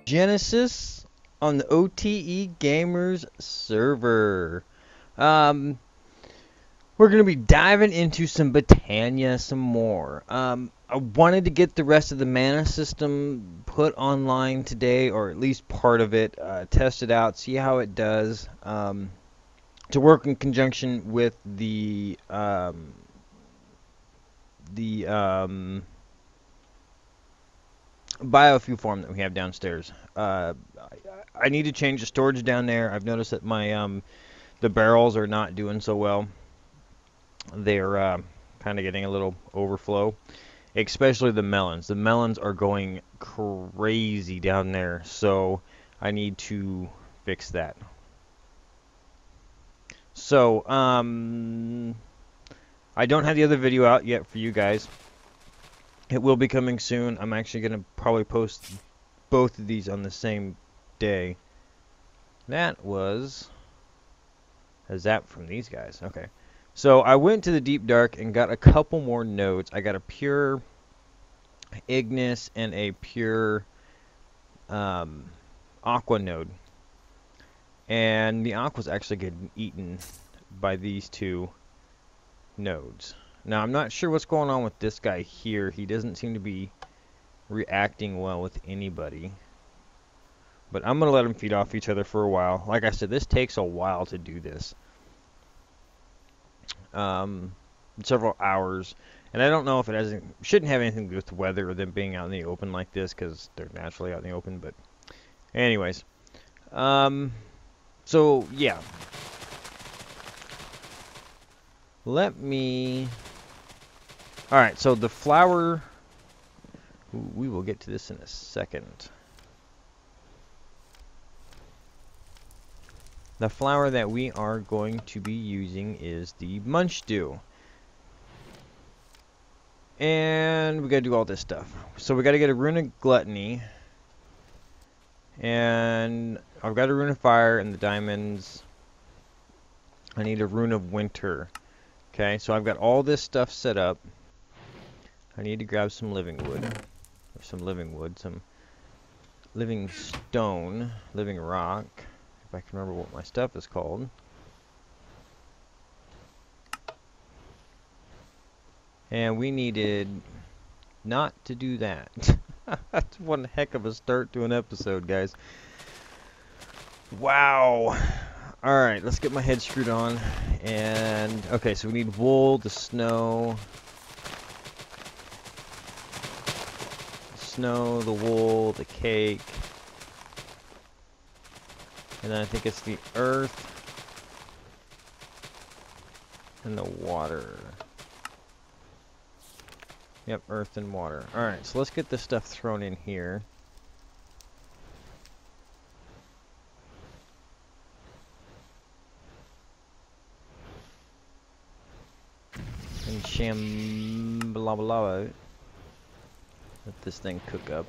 Genesis on the OTE Gamers server. Um, we're going to be diving into some Britannia some more. I wanted to get the rest of the mana system put online today, or at least part of it, test it out, see how it does, to work in conjunction with the biofuel farm that we have downstairs. I need to change the storage down there. I've noticed that my the barrels are not doing so well. They're kind of getting a little overflow, especially the melons. The melons are going crazy down there, so I need to fix that. So, I don't have the other video out yet for you guys. It will be coming soon. I'm actually going to probably post both of these on the same day. That was a zap from these guys. Okay. So I went to the Deep Dark and got a couple more nodes. I got a pure Ignis and a pure Aqua node. And the Aqua's actually getting eaten by these two nodes. Now, I'm not sure what's going on with this guy here. He doesn't seem to be reacting well with anybody. But I'm going to let them feed off each other for a while. Like I said, this takes a while to do this. Several hours. And I don't know if it shouldn't have anything to do with the weather or them being out in the open like this, because they're naturally out in the open. But anyways. So, yeah. Let me... Alright, so the flower... we will get to this in a second. The flower that we are going to be using is the Munch Dew. And we gotta do all this stuff. So we gotta get a Rune of Gluttony. And I've got a Rune of Fire and the diamonds. I need a Rune of Winter. Okay, so I've got all this stuff set up. I need to grab some living wood. Or some living stone, living rock. If I can remember what my stuff is called. And we needed not to do that. That's one heck of a start to an episode, guys. Wow. Alright, let's get my head screwed on. And, okay, so we need wool, the snow. The wool, the cake. And then I think it's the earth. And the water. Yep, earth and water. Alright, so let's get this stuff thrown in here. And blah blah blah. Let this thing cook up.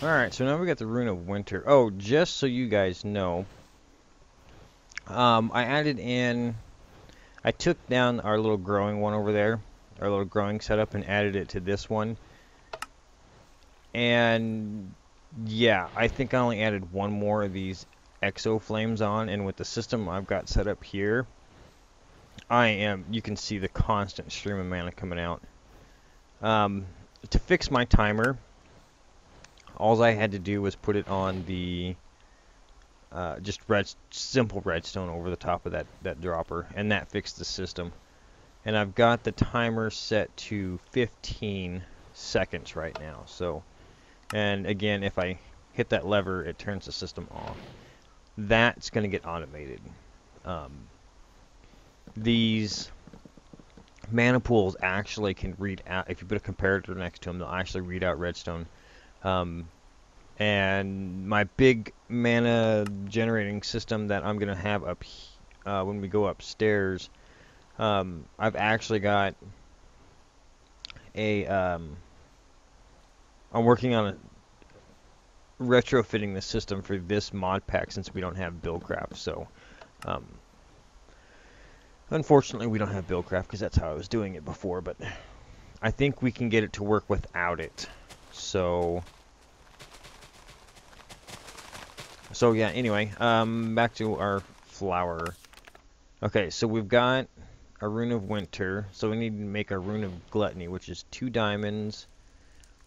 Alright, so now we got the Rune of Winter. Oh, just so you guys know, I added in, I took down our little growing one over there, our little growing setup, and added it to this one. And yeah, I think I only added one more of these exo flames on, and with the system I've got set up here, you can see the constant stream of mana coming out. To fix my timer, all I had to do was put it on the just simple redstone over the top of that dropper, and that fixed the system. And I've got the timer set to 15 seconds right now. So, and again, if I hit that lever, it turns the system off. That's going to get automated. These mana pools actually can read out, if you put a comparator next to them, they'll actually read out redstone. And my big mana generating system that I'm going to have up when we go upstairs, I've actually got a, I'm working on retrofitting the system for this mod pack since we don't have Buildcraft. So, unfortunately, we don't have Buildcraft because that's how I was doing it before. But I think we can get it to work without it. So yeah. Anyway, back to our flower. Okay, so we've got a Rune of Winter. So we need to make a Rune of Gluttony, which is 2 diamonds,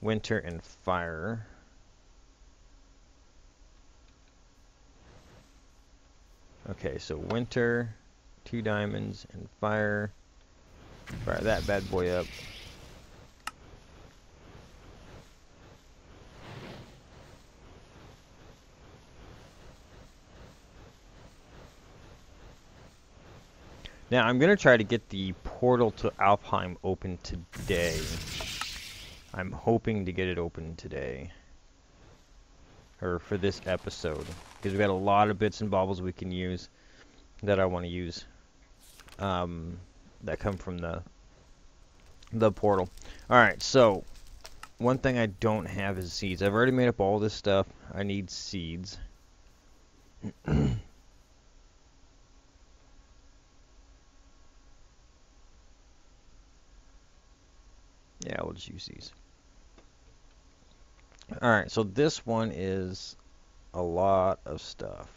winter, and fire. Okay, so winter, 2 diamonds, and fire. Fire that bad boy up. Now, I'm going to try to get the portal to Alfheim open today. I'm hoping to get it open today. Or for this episode. Because we've got a lot of bits and baubles we can use that I want to use. That come from the portal. Alright, so one thing I don't have is seeds. I've already made up all this stuff. I need seeds. Yeah, we'll just use these. Alright, so this one is a lot of stuff.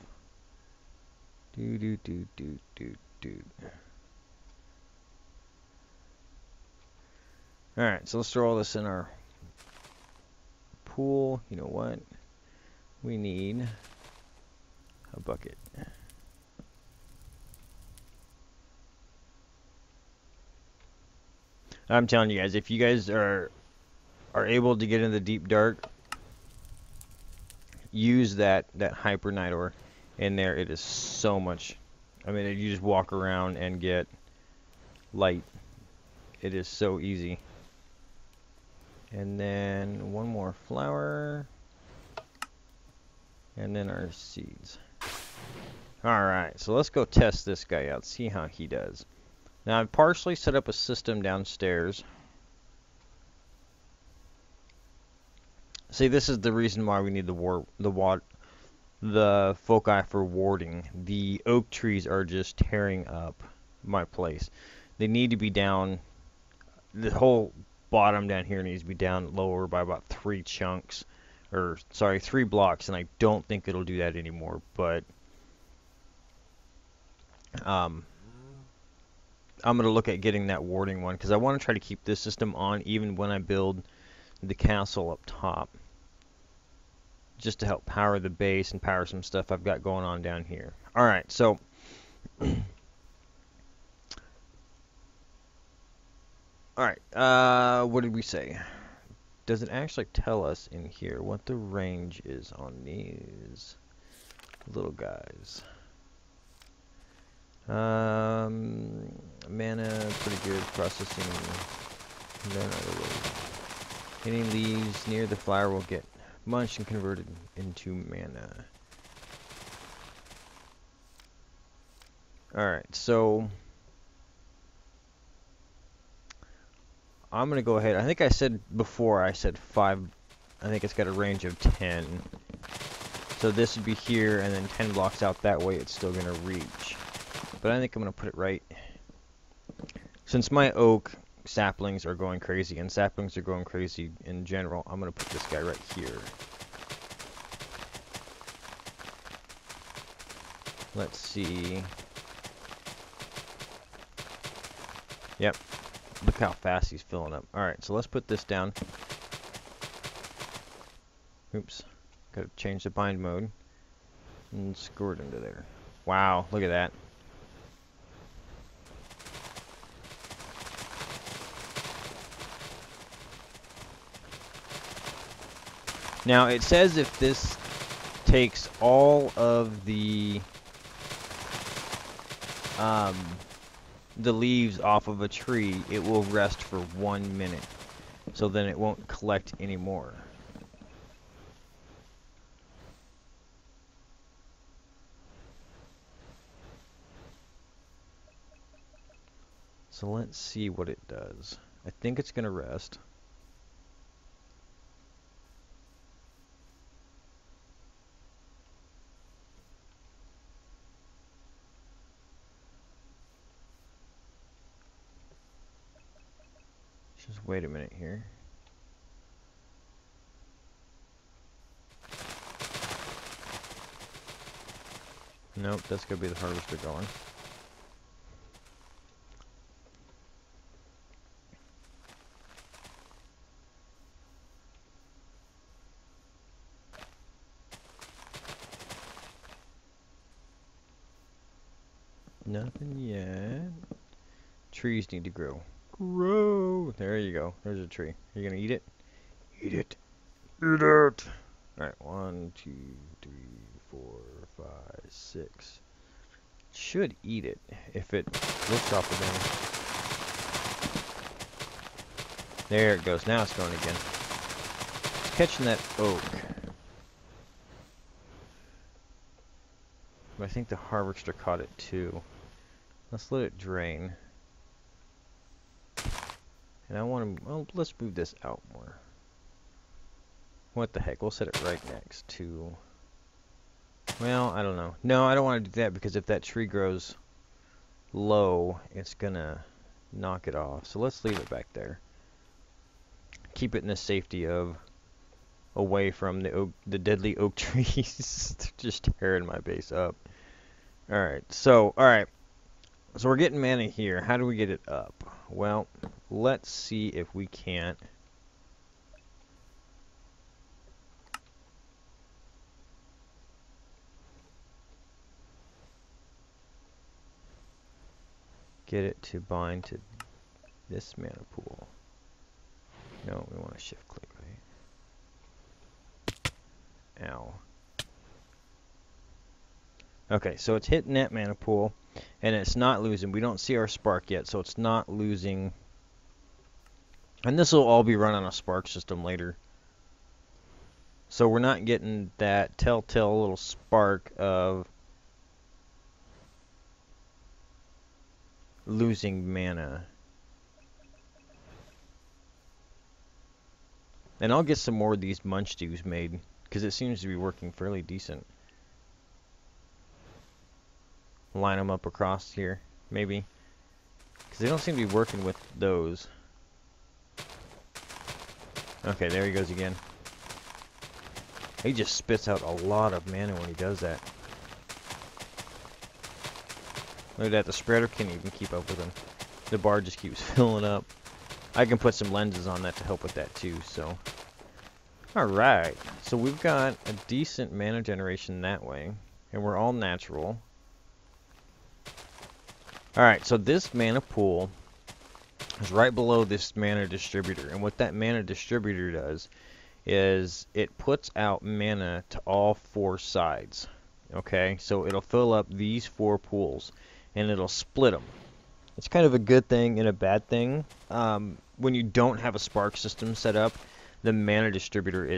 Do. Alright, so let's throw all this in our pool. You know what? We need a bucket. I'm telling you guys, if you guys are able to get in the deep dark, use that hyper night ore in there. It is so much. I mean, you just walk around and get light. It is so easy. And then one more flower. And then our seeds. Alright, so let's go test this guy out, see how he does. Now, I've partially set up a system downstairs. See, this is the reason why we need the foci for warding. The oak trees are just tearing up my place. They need to be down. The whole bottom down here needs to be down lower by about 3 chunks. Or, sorry, 3 blocks, and I don't think it'll do that anymore, but I'm going to look at getting that warding one, because I want to try to keep this system on even when I build the castle up top, just to help power the base and power some stuff I've got going on down here. Alright, so alright, what did we say? Does it actually tell us in here what the range is on these little guys? Mana, pretty good. Processing. Any leaves near the flower will get munched and converted into mana. Alright, so I'm going to go ahead. I think I said before, I said 5. I think it's got a range of 10. So this would be here, and then 10 blocks out that way it's still going to reach. But I think I'm going to put it right. Since my oak saplings are going crazy, and saplings are going crazy in general, I'm going to put this guy right here. Let's see. Yep. Look how fast he's filling up. Alright, so let's put this down. Oops. Gotta change the bind mode. And screw it into there. Wow, look at that. Now, it says if this takes all of the leaves off of a tree, it will rest for 1 minute. So then it won't collect anymore. So let's see what it does. I think it's going to rest. Just wait a minute here. Nope, that's gonna be the harvester going. Nothing yet. Trees need to grow. Grow! There you go. There's a tree. Are you gonna eat it? Eat it. Eat it! Alright, 1, 2, 3, 4, 5, 6. Should eat it if it looks off of them. There it goes. Now it's going again. It's catching that oak. But I think the harvester caught it too. Let's let it drain. And I want to, well, let's move this out more. What the heck, we'll set it right next to, well, I don't know. No, I don't want to do that because if that tree grows low, it's gonna knock it off. So let's leave it back there. Keep it in the safety of, away from the deadly oak trees. They're just tearing my base up. Alright, so we're getting mana here. How do we get it up? Well, let's see if we can't get it to bind to this mana pool. No, we want to shift click, right? Ow. Okay, so it's hitting that mana pool, and it's not losing. We don't see our spark yet, so it's not losing. And this will all be run on a spark system later. So we're not getting that telltale little spark of losing mana. And I'll get some more of these munch stews made, because it seems to be working fairly decent. Line them up across here, maybe. Because they don't seem to be working with those. Okay, there he goes again. He just spits out a lot of mana when he does that. Look at that, the spreader can't even keep up with him. The bar just keeps filling up. I can put some lenses on that to help with that too, so. Alright, so we've got a decent mana generation that way. And we're all natural. Alright, so this mana pool is right below this mana distributor. And what that mana distributor does is it puts out mana to all four sides. Okay, so it'll fill up these four pools and it'll split them. It's kind of a good thing and a bad thing. When you don't have a spark system set up, the mana distributor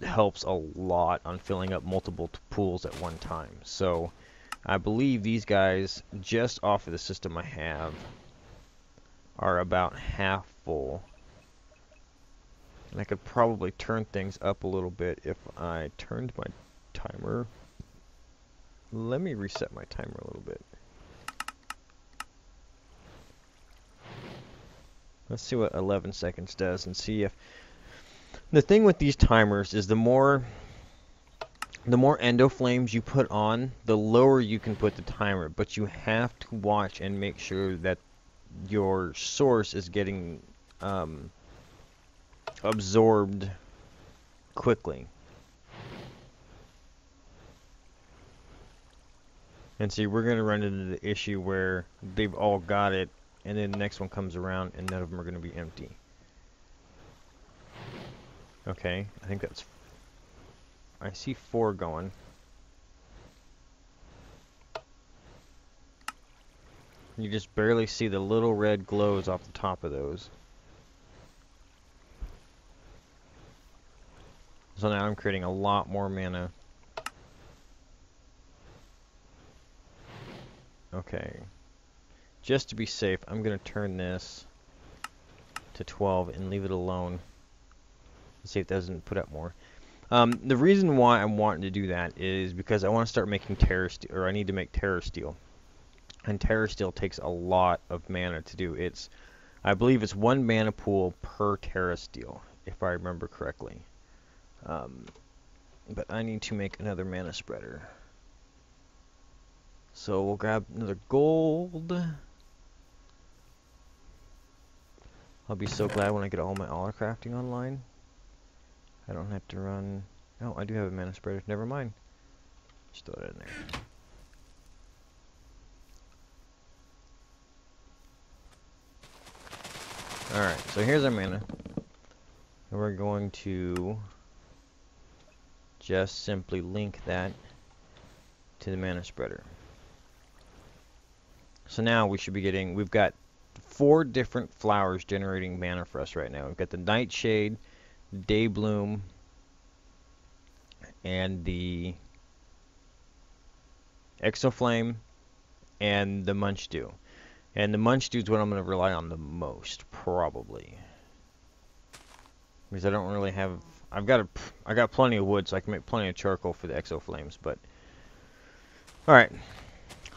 helps a lot on filling up multiple pools at one time. So I believe these guys, just off of the system I have, are about half full. And I could probably turn things up a little bit if I turned my timer. Let me reset my timer a little bit. Let's see what 11 seconds does and see if... The thing with these timers is the more endo flames you put on, the lower you can put the timer, but you have to watch and make sure that your source is getting absorbed quickly. And see, we're going to run into the issue where they've all got it, and then the next one comes around and none of them are going to be empty. Okay, I think that's... I see 4 going. You just barely see the little red glows off the top of those. So now I'm creating a lot more mana. Okay. Just to be safe, I'm going to turn this to 12 and leave it alone. See if it doesn't put up more. The reason why I'm wanting to do that is because I want to start making Terror Steel, or I need to make Terror Steel. And Terror Steel takes a lot of mana to do. It's I believe it's 1 mana pool per Terra Steel, if I remember correctly. But I need to make another mana spreader. So we'll grab another gold. I'll be so glad when I get all my auto crafting online. I don't have to run... Oh, I do have a mana spreader. Never mind. Just throw it in there. Alright, so here's our mana. And we're going to just simply link that to the mana spreader. So now we should be getting... We've got 4 different flowers generating mana for us right now. We've got the Nightshade, Daybloom, and the Exoflame, and the Munchdew. And the Munchdew is what I'm going to rely on the most, probably. Because I don't really have... I got plenty of wood, so I can make plenty of charcoal for the Exoflames, but... Alright.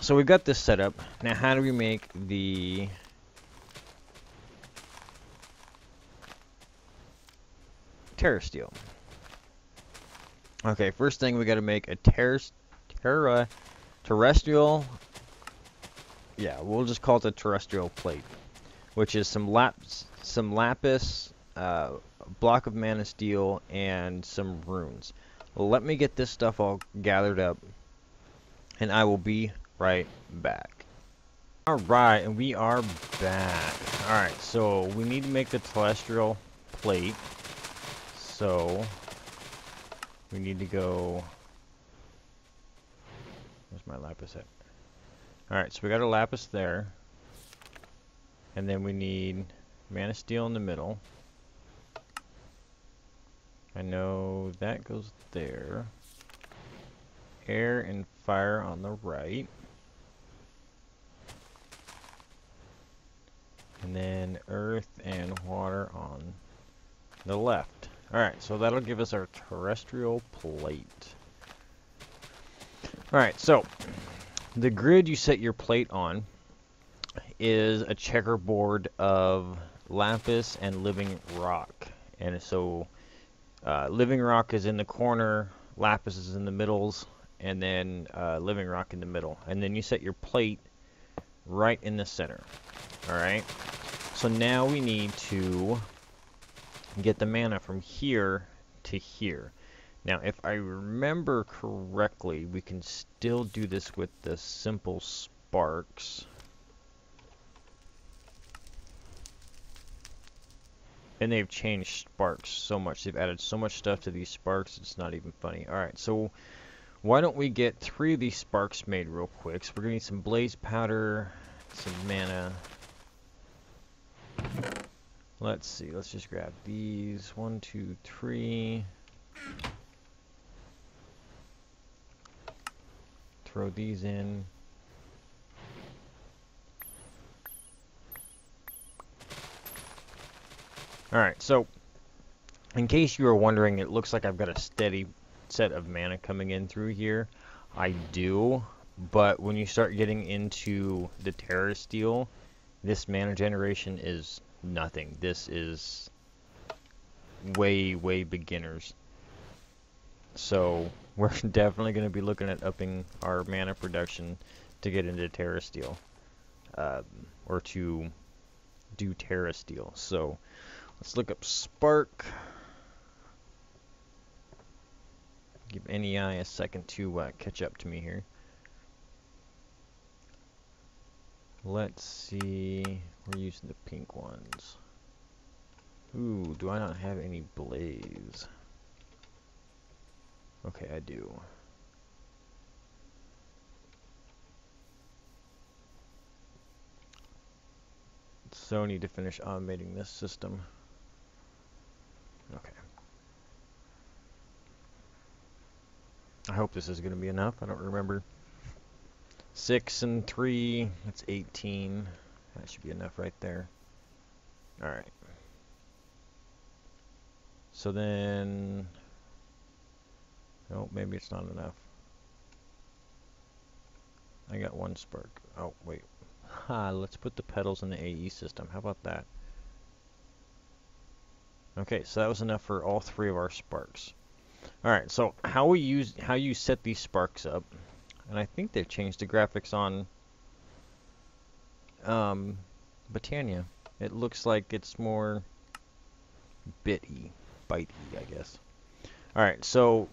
So we've got this set up. Now how do we make the... Terra Steel? Okay, first thing we got to make a terrestrial... Yeah, we'll just call it the terrestrial plate, which is some lapis, a block of mana steel, and some runes. Well, let me get this stuff all gathered up, and I will be right back. Alright, and we are back. Alright, so we need to make the terrestrial plate. So we need to go... Where's my lapis at? Alright, so we got a lapis there. And then we need mana steel in the middle. I know that goes there. Air and fire on the right. And then earth and water on the left. Alright, so that'll give us our terrestrial plate. Alright, so the grid you set your plate on is a checkerboard of lapis and living rock. And so living rock is in the corner, lapis is in the middles, and then living rock in the middle. And then you set your plate right in the center. Alright, so now we need to get the mana from here to here. Now, if I remember correctly, we can still do this with the simple sparks. And they've changed sparks so much. They've added so much stuff to these sparks, it's not even funny. Alright, so why don't we get 3 of these sparks made real quick. So we're going to need some blaze powder, some mana. Let's see, let's just grab these. 1, 2, 3. Throw these in. Alright, so in case you were wondering, it looks like I've got a steady set of mana coming in through here. I do, but when you start getting into the Terra Steel, this mana generation is nothing. This is way, way beginners. So we're definitely going to be looking at upping our mana production to get into Terra Steel, or to do Terra Steel. So let's look up Spark. Give NEI a second to catch up to me here. Let's see. We're using the pink ones. Ooh, do I not have any blaze? Okay, I do. So I need to finish automating this system. Okay. I hope this is going to be enough. I don't remember. 6 and 3, that's 18. That should be enough right there. Alright. So then... Oh, maybe it's not enough. I got 1 spark. Oh, wait. Ha, let's put the petals in the AE system. How about that? Okay, so that was enough for all 3 of our sparks. All right, so how you set these sparks up, and I think they've changed the graphics on Britannia. It looks like it's more bitey, bitey, I guess. All right, so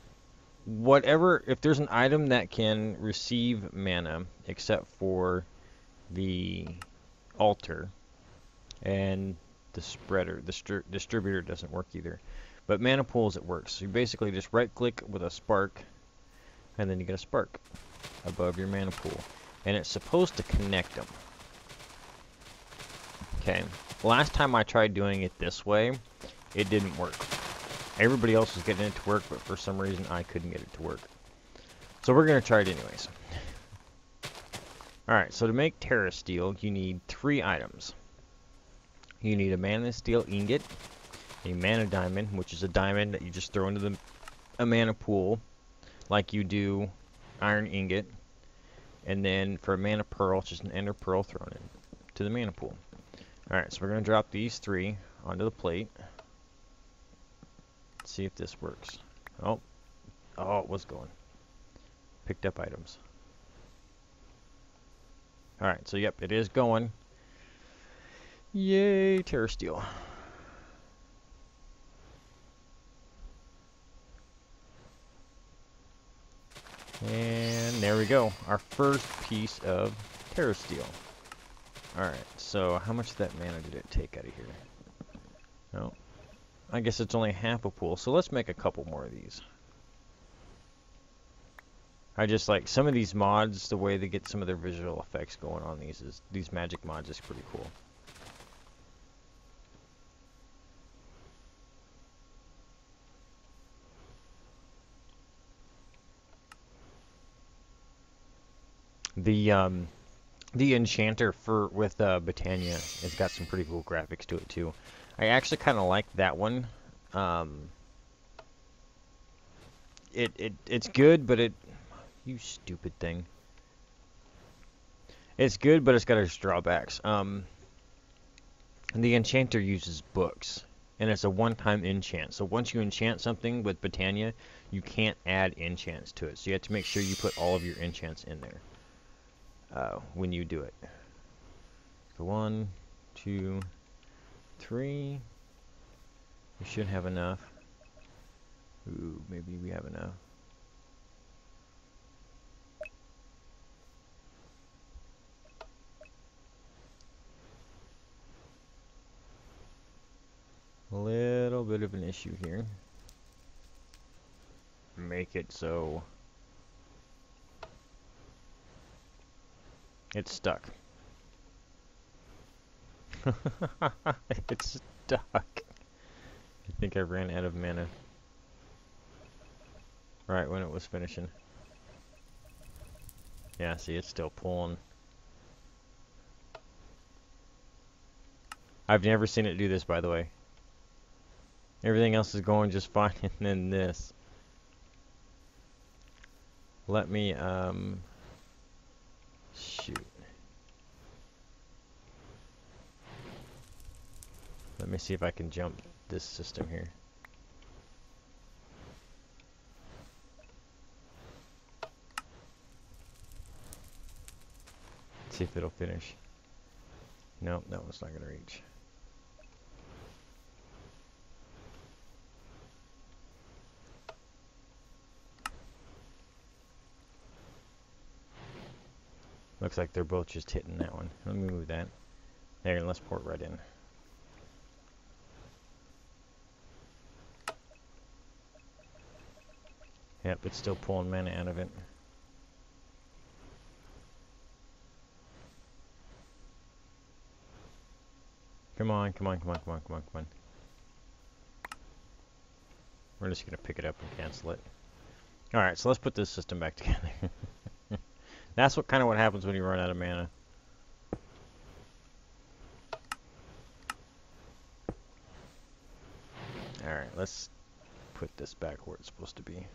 whatever, if there's an item that can receive mana, except for the altar and the spreader, the distributor doesn't work either. But mana pools, it works. So you basically just right click with a spark, and then you get a spark above your mana pool. And it's supposed to connect them. Okay, last time I tried doing it this way, it didn't work. Everybody else was getting it to work, but for some reason I couldn't get it to work. So we're going to try it anyways. Alright, so to make Terra Steel, you need 3 items. You need a mana steel ingot, a mana diamond, which is a diamond that you just throw into a mana pool, like you do iron ingot, and then for a mana pearl, it's just an ender pearl thrown into the mana pool. Alright, so we're going to drop these 3 onto the plate. Let's see if this works. Oh, it was going. Picked up items. Alright, so yep, it is going. Yay, Terra Steel. And there we go. Our first piece of Terra Steel. Alright, so how much of that mana did it take out of here? No. I guess it's only half a pool, so let's make a couple more of these. I just like some of these mods, the way they get some of their visual effects going on these magic mods is pretty cool. The enchanter with Britannia has got some pretty cool graphics to it too. I actually kind of like that one. It's good, but you stupid thing. It's good, but it's got its drawbacks. The enchanter uses books, and it's a one-time enchant. So once you enchant something with Britannia, you can't add enchants to it. So you have to make sure you put all of your enchants in there when you do it. So 1, 2, 3. We should have enough. Ooh, maybe we have enough. A little bit of an issue here. Make it so it's stuck. It's stuck. I think I ran out of mana. Right when it was finishing. Yeah, see, it's still pulling. I've never seen it do this, by the way. Everything else is going just fine, and then this. Let me, shoot. Let me see if I can jump this system here. See if it'll finish. Nope, that one's not going to reach. Looks like they're both just hitting that one. Let me move that. There, and let's pour it right in. Yep, it's still pulling mana out of it. Come on, come on, come on, come on, come on, come on. We're just going to pick it up and cancel it. Alright, so let's put this system back together. That's what happens when you run out of mana. Alright, let's put this back where it's supposed to be.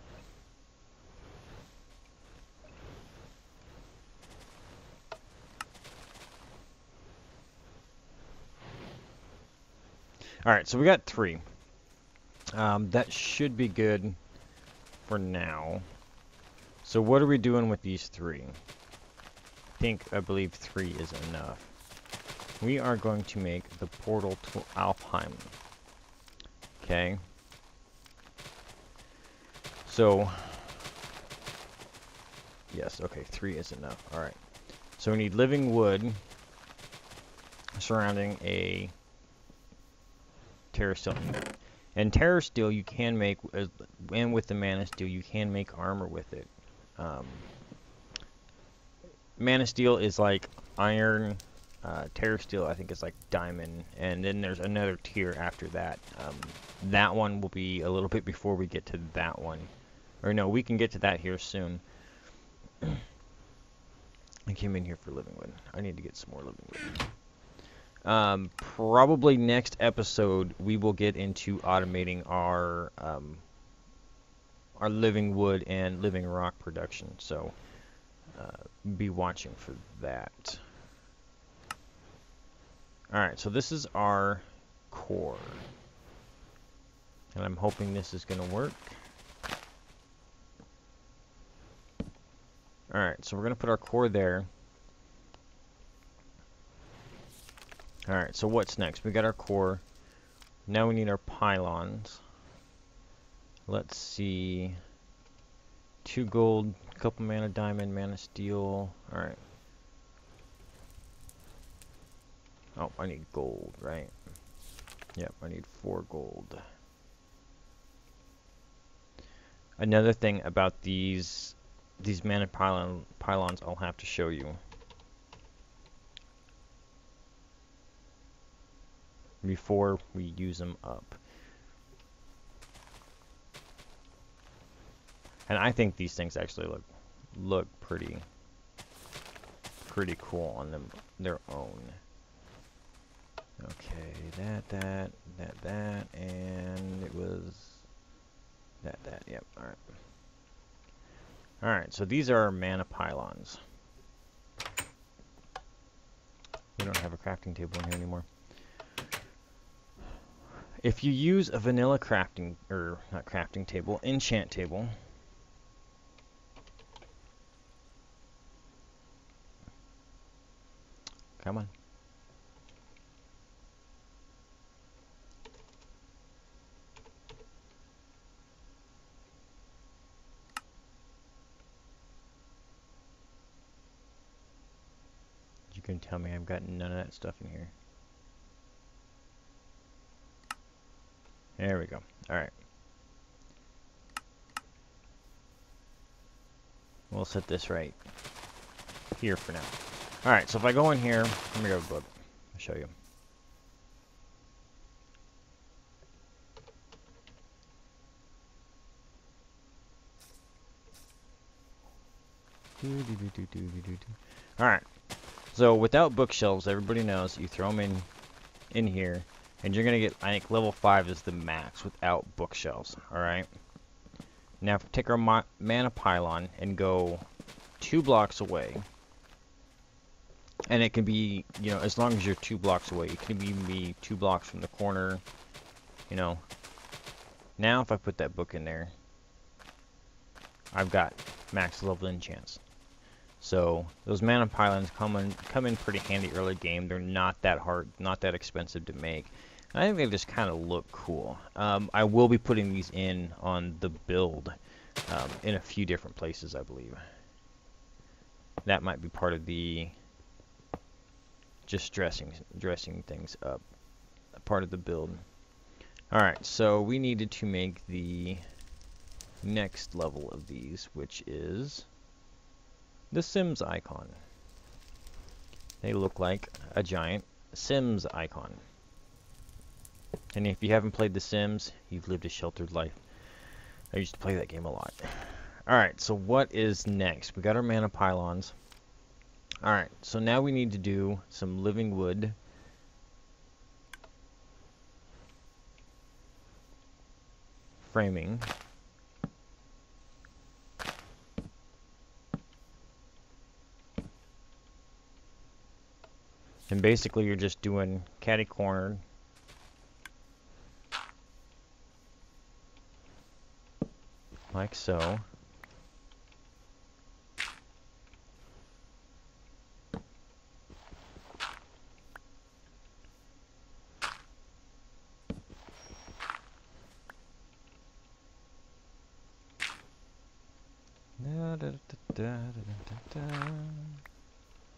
Alright, so we got 3. That should be good for now. So what are we doing with these three? I believe 3 is enough. We are going to make the portal to Alfheim. Okay. So, yes, okay, 3 is enough. Alright. So we need living wood surrounding a terra steel. And terra steel you can make, and with the mana steel you can make armor with it. Mana steel is like iron. Terra steel I think is like diamond, and then there's another tier after that. That one will be a little bit before we get to that one. Or no, we can get to that here soon. I came in here for living wood. I need to get some more living wood. Probably next episode we will get into automating our living wood and living rock production. So be watching for that. Alright, so this is our core. And I'm hoping this is going to work. Alright, so we're going to put our core there. Alright, so what's next? We got our core. Now we need our pylons. Let's see. 2 gold, a couple mana diamond, mana steel. Alright. Oh, I need gold, right? Yep, I need 4 gold. Another thing about these mana pylons I'll have to show you. Before we use them up. And I think these things actually look pretty cool on their own. Okay, that, and it was that, yep, alright. Alright, so these are our mana pylons. We don't have a crafting table in here anymore. If you use a vanilla crafting, or not crafting table, enchant table, come on. You can tell me I've got none of that stuff in here. There we go. Alright. We'll set this right here for now. Alright, so if I go in here, let me grab a book. I'll show you. Alright. So without bookshelves, everybody knows you throw them in here, and you're gonna get, I think level 5 is the max without bookshelves. Alright. Now if we take our mana pylon and go 2 blocks away, and it can be, you know, as long as you're 2 blocks away, it can even be 2 blocks from the corner, you know. Now if I put that book in there, I've got max level enchants. So those mana pylons come in pretty handy early game. They're not that hard, not that expensive to make. And I think they just kind of look cool. I will be putting these in on the build in a few different places, I believe. That might be part of the just dressing things up, part of the build. Alright, so we needed to make the next level of these, which is the Sims icon. They look like a giant Sims icon. And if you haven't played The Sims, you've lived a sheltered life. I used to play that game a lot. Alright, so what is next? We got our mana pylons. Alright, so now we need to do some living wood. Framing. And basically you're just doing catty cornered. like so.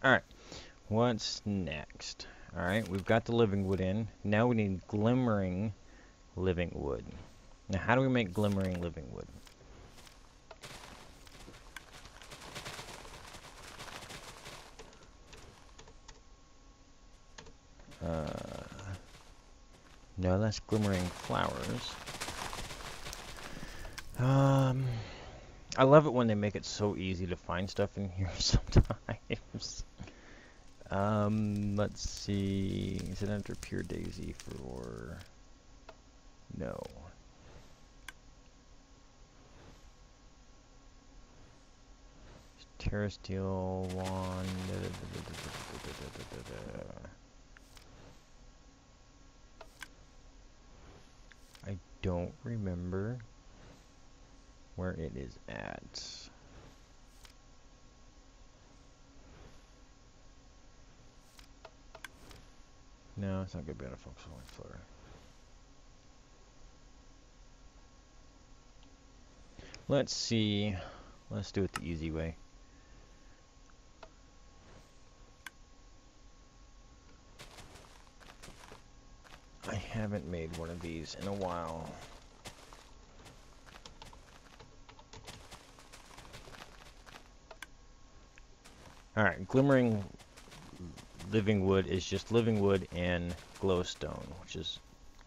Alright, what's next? Alright, we've got the living wood in. Now we need glimmering living wood. Now, how do we make glimmering living wood? No, that's glimmering flowers. I love it when they make it so easy to find stuff in here sometimes. Let's see. Is it under pure daisy for... No. Terra steel wand. I don't remember where it is at. No, it's not going to be on a functional floor. Let's see. Let's do it the easy way. I haven't made one of these in a while. Alright, glimmering living wood is just living wood and glowstone, which is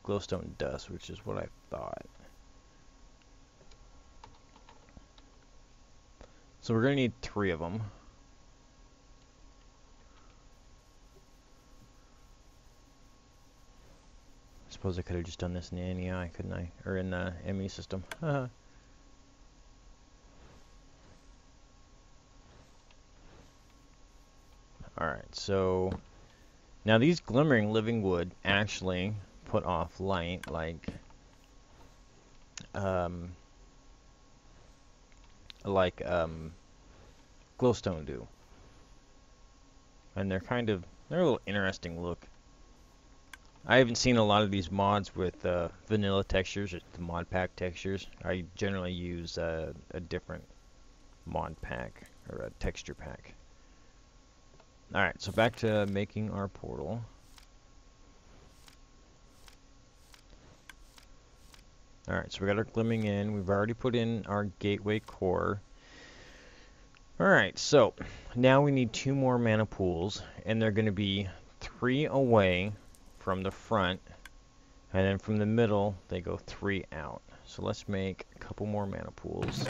glowstone dust, which is what I thought. So we're going to need 3 of them. I suppose I could have just done this in the NEI, couldn't I? Or in the ME system. Alright, so now these glimmering living wood actually put off light like glowstone do. And they're a little interesting look. I haven't seen a lot of these mods with vanilla textures or the mod pack textures. I generally use a different mod pack or a texture pack. Alright, so back to making our portal. Alright, so we got our glimmering in. We've already put in our gateway core. Alright, so now we need 2 more mana pools, and they're going to be 3 away from the front, and then from the middle they go 3 out. So let's make a couple more mana pools.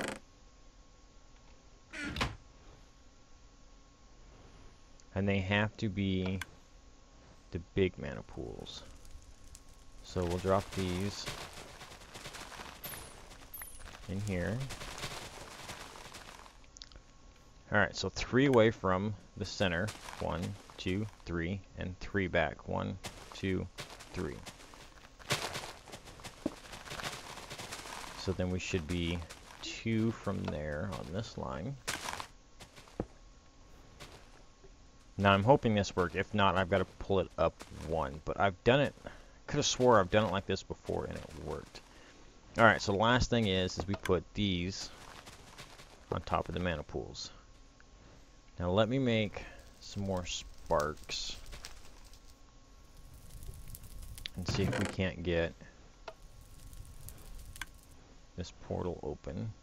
And they have to be the big mana pools. So we'll drop these in here. Alright, so 3 away from the center. 1, 2, 3, and 3 back. 1, 2, 3. So then we should be 2 from there on this line. Now I'm hoping this worked. If not, I've got to pull it up 1. But I've done it. Could have swore I've done it like this before and it worked. Alright, so the last thing is we put these on top of the mana pools. Now let me make some more sparks and see if we can't get this portal open.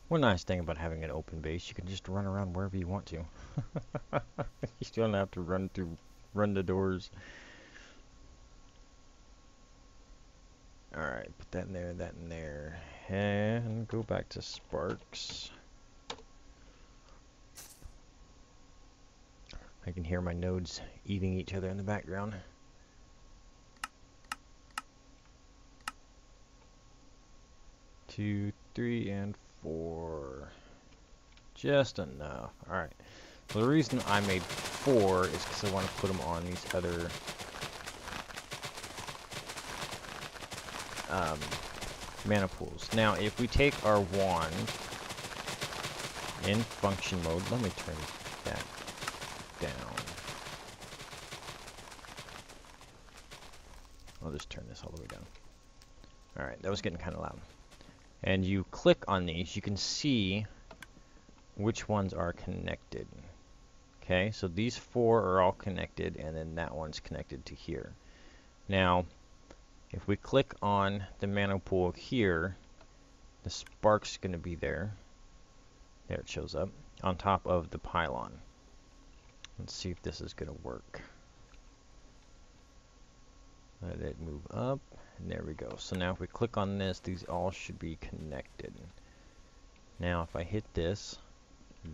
One nice thing about having an open base, you can just run around wherever you want to. You don't have to run the doors. Alright, put that in there, that in there. And go back to sparks. I can hear my nodes eating each other in the background. Two, three, and four. Just enough. Alright. So the reason I made 4 is because I want to put them on these other mana pools. Now, if we take our wand in function mode, let me turn that down. I'll just turn this all the way down. Alright, that was getting kind of loud. And you click on these, you can see which ones are connected. Okay, so these 4 are all connected, and then that one's connected to here. Now, if we click on the mana pool here, the spark's going to be there. There it shows up, on top of the pylon. Let's see if this is going to work. Let it move up, and there we go. So now if we click on this, these all should be connected. Now if I hit this,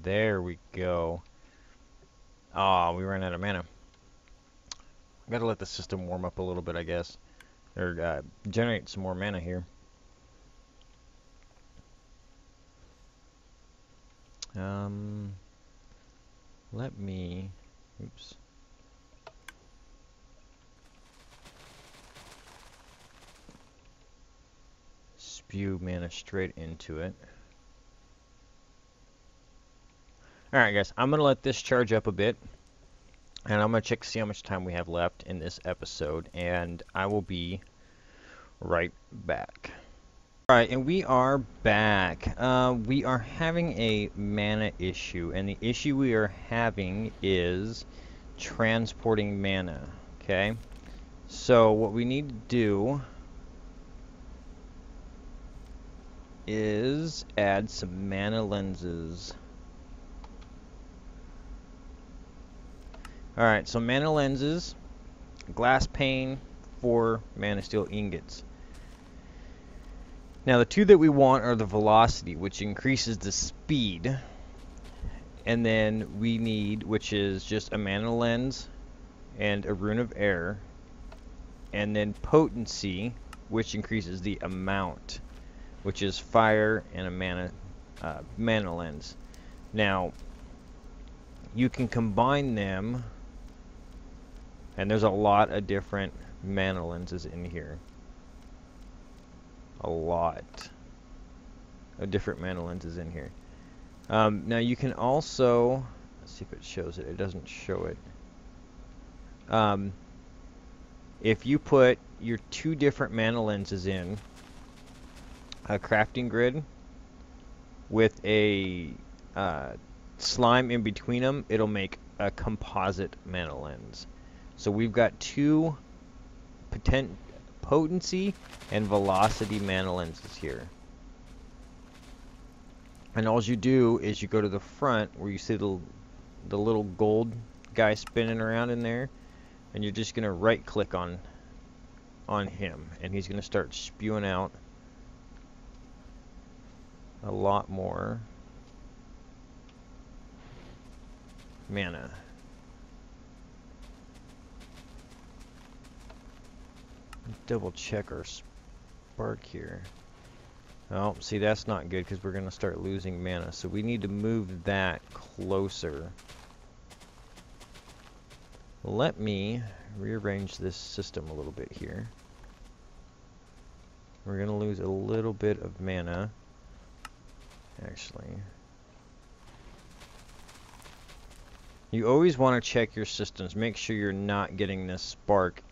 there we go. Ah, we ran out of mana. Gotta let the system warm up a little bit, I guess. Or generate some more mana here. Let me... Oops. Spew mana straight into it. Alright guys, I'm going to let this charge up a bit. And I'm going to check to see how much time we have left in this episode. And I will be right back. Alright, and we are back. We are having a mana issue. And the issue we are having is transporting mana. Okay? So what we need to do is add some mana lenses. Alright, so mana lenses, glass pane, 4 mana steel ingots. Now the 2 that we want are the velocity, which increases the speed. And then we need, which is just a mana lens and a rune of air. And then potency, which increases the amount, which is fire and a mana lens. Now, you can combine them, and there's a lot of different mana lenses in here. A lot of different mana lenses in here. Now you can also, let's see if it shows it. It doesn't show it. If you put your 2 different mana lenses in a crafting grid with a slime in between them, it'll make a composite mana lens. So we've got 2 potency and velocity mana lenses here. And all you do is you go to the front where you see the little gold guy spinning around in there, and you're just going to right click on him, and he's going to start spewing out a lot more mana. Double check our spark here. Oh, see, that's not good because we're going to start losing mana. So we need to move that closer. Let me rearrange this system a little bit here. We're going to lose a little bit of mana, actually. You always want to check your systems. Make sure you're not getting this spark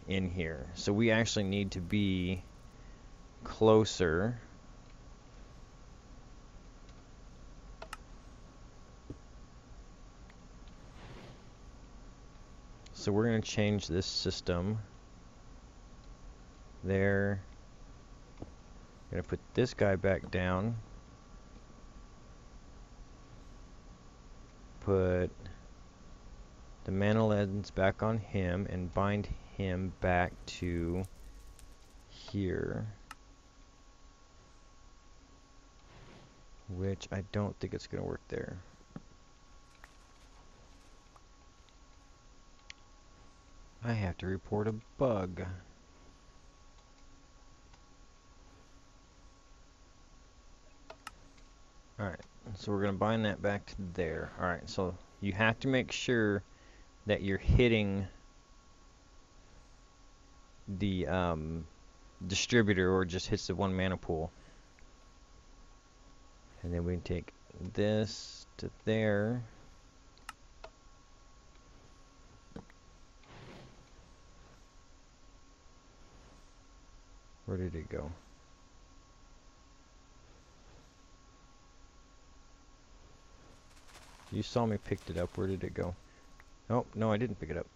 in here. So we actually need to be closer. So we're going to change this system. There. I'm going to put this guy back down. Put the mana lens back on him and bind him back to here. Which I don't think it's going to work there. to report a bug. Alright, so we're going to bind that back to there. Alright, so you have to make sure that you're hitting the distributor, or it just hits the one mana pool. And then we can take this to there. Where did it go? You saw me picked it up. Where did it go? Oh, no, I didn't pick it up.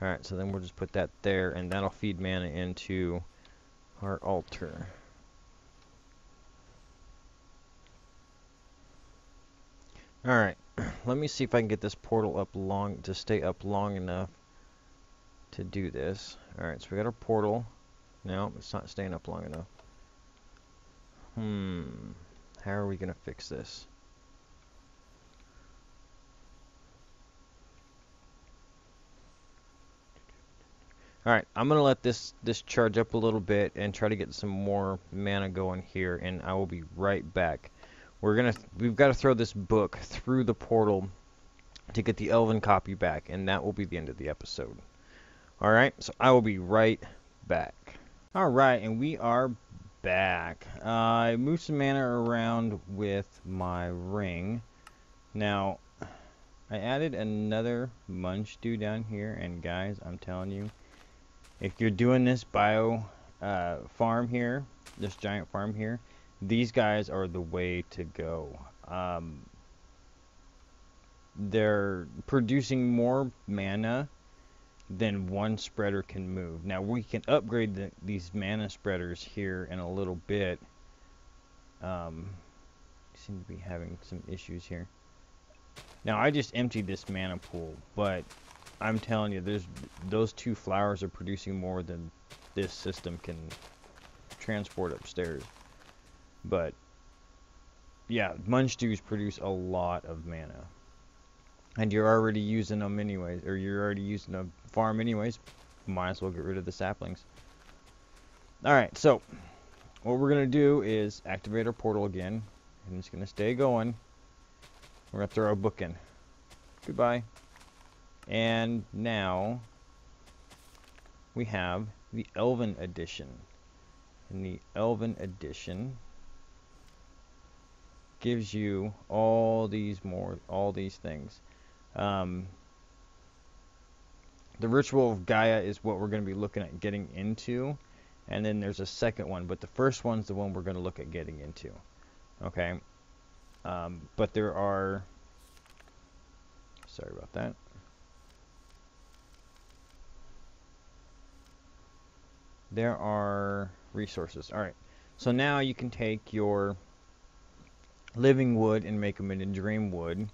Alright, so then we'll just put that there, and that'll feed mana into our altar. Alright, let me see if I can get this portal up to stay up long enough to do this. Alright, so we got our portal. No, it's not staying up long enough. How are we gonna fix this? Alright, I'm gonna let this charge up a little bit and try to get some more mana going here, and I will be right back. We've got to throw this book through the portal to get the elven copy back, and that will be the end of the episode. Alright, so I will be right back. Alright, and we are back. I moved some mana around with my ring. Now, I added another munch stew down here, and guys, I'm telling you, if you're doing this bio farm here, this giant farm here, these guys are the way to go. They're producing more mana than one spreader can move. Now we can upgrade these mana spreaders here in a little bit. Seem to be having some issues here. Now I just emptied this mana pool, but I'm telling you, those two flowers are producing more than this system can transport upstairs. But yeah, munch stews produce a lot of mana, and you're already using them anyways, or you're already using a farm anyways. Might as well get rid of the saplings. Alright, so what we're gonna do is activate our portal again, and it's gonna stay going. We're gonna throw our book in. Goodbye. And now we have the Elven Edition. And the Elven Edition gives you all these things. The Ritual of Gaia is what we're going to be looking at getting into. And then there's a second one, but the first one's the one we're going to look at getting into. Okay? But there are... Sorry about that. There are resources. Alright, so now you can take your living wood and make them into dream wood.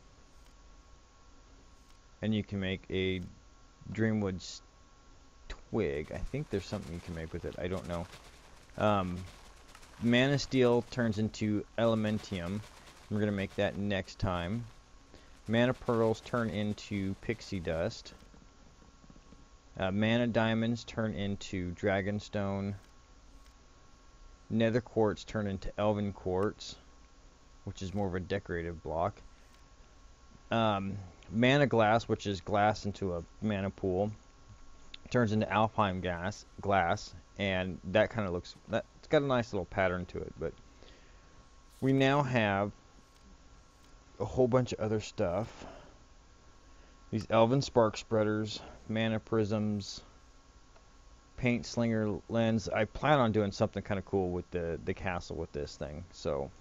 And you can make a dreamwood twig. I think there's something you can make with it. I don't know. Mana steel turns into elementium. We're going to make that next time. Mana pearls turn into pixie dust. Mana diamonds turn into dragonstone. Nether quartz turn into elven quartz, which is more of a decorative block. Mana glass, which is glass into a mana pool, turns into Alfheim glass, and that kind of looks, it's got a nice little pattern to it. But we now have a whole bunch of other stuff. These elven spark spreaders, mana prisms, paint slinger lens. I plan on doing something kind of cool with the castle with this thing. So,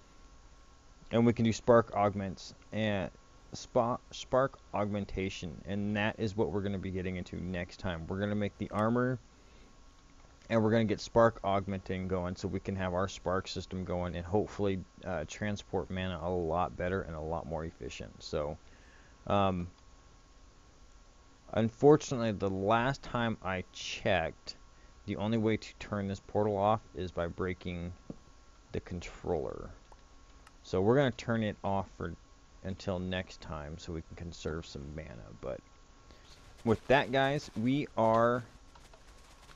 and we can do spark augments and spark augmentation, and that is what we're going to be getting into next time. We're going to make the armor, and we're going to get spark augmenting going, so we can have our spark system going, and hopefully transport mana a lot better and a lot more efficient. So, unfortunately, the last time I checked, the only way to turn this portal off is by breaking the controller. So we're going to turn it off until next time so we can conserve some mana. But with that, guys, we are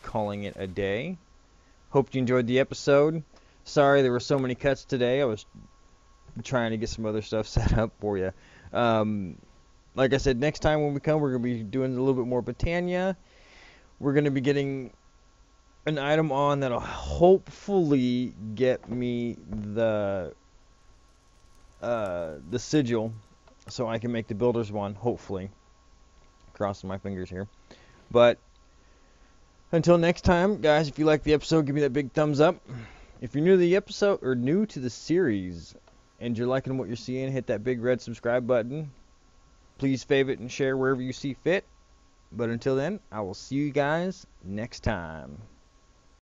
calling it a day. Hope you enjoyed the episode. Sorry there were so many cuts today. I was trying to get some other stuff set up for you. Like I said, next time when we come, we're going to be doing a little bit more Britannia. We're going to be getting an item on that'll hopefully get me the sigil, so I can make the builder's one, hopefully. Crossing my fingers here. But until next time, guys, if you like the episode, give me that big thumbs up. If you're new to the episode or new to the series and you're liking what you're seeing, hit that big red subscribe button. Please favorite and share wherever you see fit. But until then, I will see you guys next time.